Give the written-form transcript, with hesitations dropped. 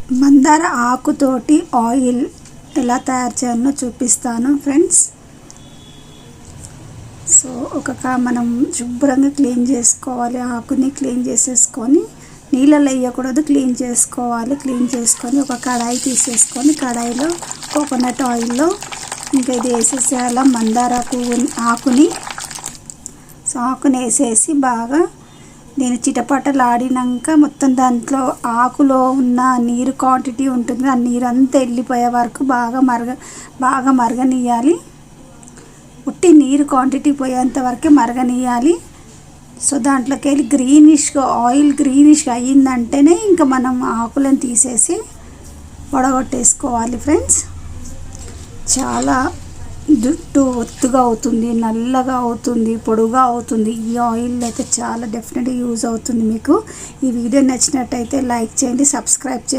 మందార ఆకుతోటి ఆయిల్ ఎలా తయారు చేయాలో చూపిస్తాను ఫ్రెండ్స్. సో మనం శుభ్రంగా క్లీన్ చేసుకోవాలి. ఆకుని క్లీన్ చేసేసుకొని నీళ్ళలో వేయకూడదు, క్లీన్ చేసుకోవాలి. క్లీన్ చేసుకొని ఒక కడాయి తీసేసుకొని కడాయిలో కోకోనట్ ఆయిల్లో ఇంకా ఇది వేసేసేయాలి మందార ఆకుని. సో ఆకుని వేసేసి బాగా నేను చిటపటలాడినాక మొత్తం దాంట్లో ఆకులో ఉన్న నీరు క్వాంటిటీ ఉంటుంది, ఆ నీరు అంతా వెళ్ళిపోయే వరకు బాగా మరగనియాలి. ఉట్టి నీరు క్వాంటిటీ పోయేంత వరకే మరగనియాలి. సో దాంట్లోకి వెళ్ళి ఆయిల్ గ్రీనిష్గా అయ్యిందంటేనే ఇంకా మనం ఆకులను తీసేసి వడగొట్టేసుకోవాలి ఫ్రెండ్స్. చాలా జుట్టు ఒత్తుగా అవుతుంది, నల్లగా అవుతుంది, పొడుగా అవుతుంది. ఈ ఆయిల్ అయితే చాలా డెఫినెట్గా యూజ్ అవుతుంది మీకు. ఈ వీడియో నచ్చినట్టయితే లైక్ చేయండి, సబ్స్క్రైబ్ చేయండి.